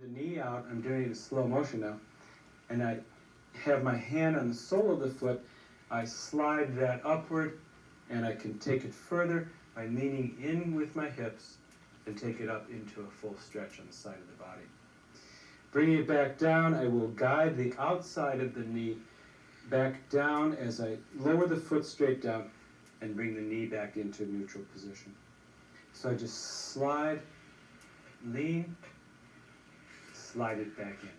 the knee out. I'm doing it in slow motion now. And I have my hand on the sole of the foot. I slide that upward, and I can take it further by leaning in with my hips and take it up into a full stretch on the side of the body. Bringing it back down, I will guide the outside of the knee back down as I lower the foot straight down and bring the knee back into neutral position. So I just slide, lean, slide it back in.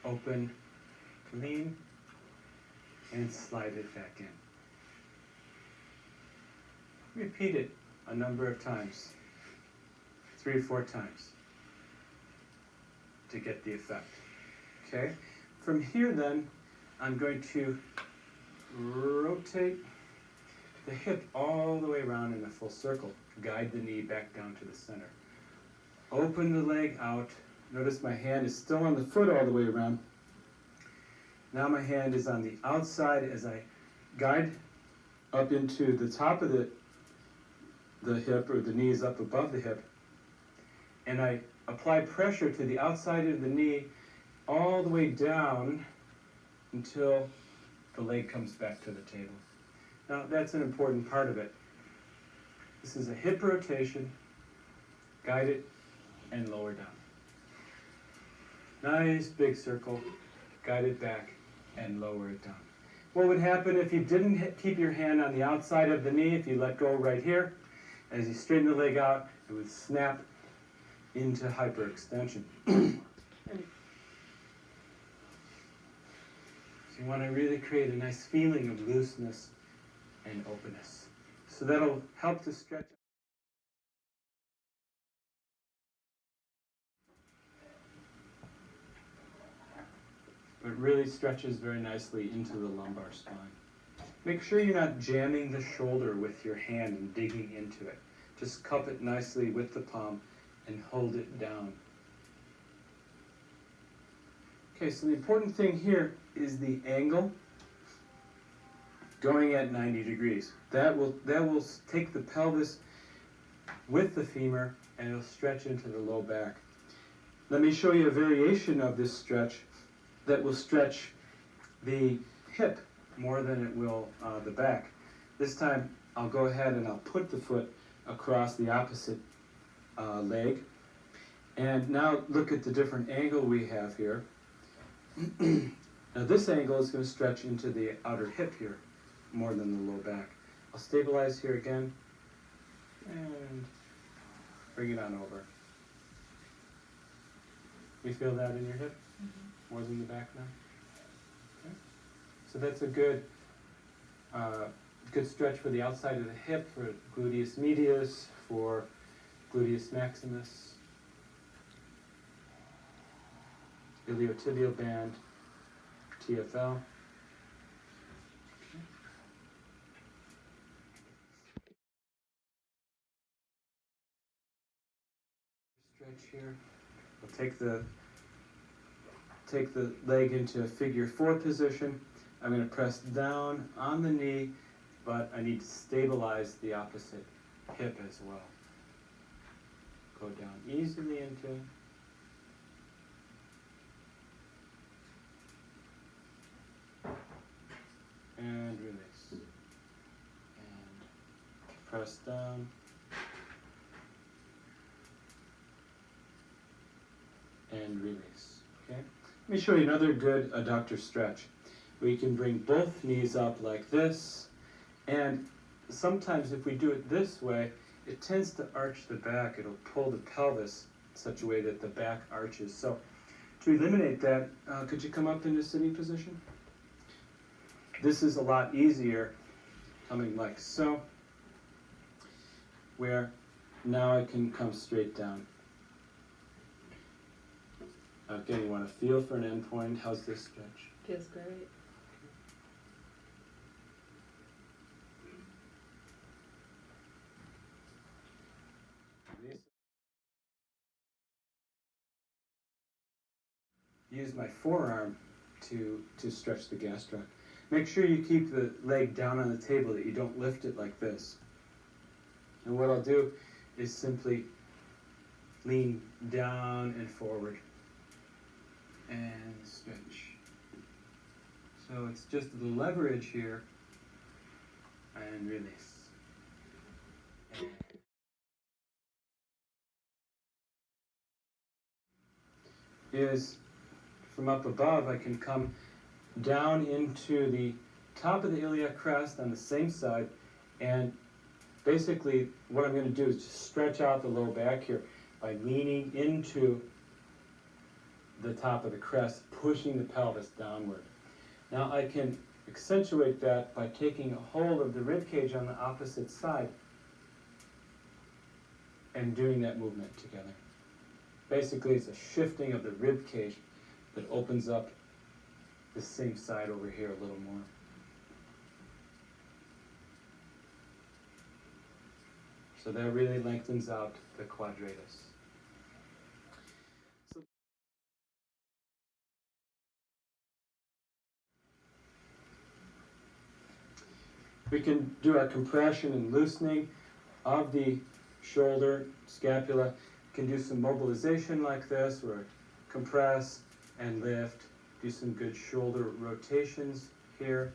Open, lean, and slide it back in. Repeat it a number of times, 3 or 4 times, to get the effect. Okay? From here then, I'm going to rotate the hip all the way around in a full circle. Guide the knee back down to the center. Open the leg out. Notice my hand is still on the foot all the way around. Now my hand is on the outside as I guide up into the top of the hip, or the knee is up above the hip. And I apply pressure to the outside of the knee all the way down until the leg comes back to the table. Now that's an important part of it. This is a hip rotation, guide it and lower down. Nice big circle, guide it back and lower it down. What would happen if you didn't keep your hand on the outside of the knee, if you let go right here, as you straighten the leg out, it would snap into hyperextension. So you want to really create a nice feeling of looseness and openness. So that'll help to stretch. But really stretches very nicely into the lumbar spine. Make sure you're not jamming the shoulder with your hand and digging into it. Just cup it nicely with the palm and hold it down. Okay, so the important thing here is the angle going at 90 degrees. That will take the pelvis with the femur and it'll stretch into the low back. Let me show you a variation of this stretch that will stretch the hip more than it will the back. This time I'll go ahead and I'll put the foot across the opposite leg. And now look at the different angle we have here. Now this angle is going to stretch into the outer hip here more than the low back. I'll stabilize here again and bring it on over. You feel that in your hip? Mm-hmm. More than the back now? Okay. So that's a good stretch for the outside of the hip, for gluteus medius, for gluteus maximus, iliotibial band, TFL. Stretch here. We'll take the leg into a figure 4 position. I'm going to press down on the knee, but I need to stabilize the opposite hip as well. Go down easily into. And release. And press down. And release. Okay? Let me show you another good adductor stretch. We can bring both knees up like this, and sometimes if we do it this way, it tends to arch the back. It'll pull the pelvis in such a way that the back arches. So to eliminate that, could you come up into sitting position? This is a lot easier, coming like so, where now I can come straight down. Again, you want to feel for an end point. How's this stretch? Feels great. Use my forearm to stretch the gastroc. Make sure you keep the leg down on the table, that you don't lift it like this. And what I'll do is simply lean down and forward, and stretch. So it's just the leverage here, and release. Is from up above, I can come down into the top of the iliac crest on the same side, and basically what I'm going to do is just stretch out the low back here by leaning into the top of the crest, pushing the pelvis downward. Now I can accentuate that by taking a hold of the rib cage on the opposite side and doing that movement together. Basically, it's a shifting of the rib cage that opens up the same side over here a little more. So that really lengthens out the quadratus. We can do our compression and loosening of the shoulder, scapula. We can do some mobilization like this, where compress and lift, do some good shoulder rotations here.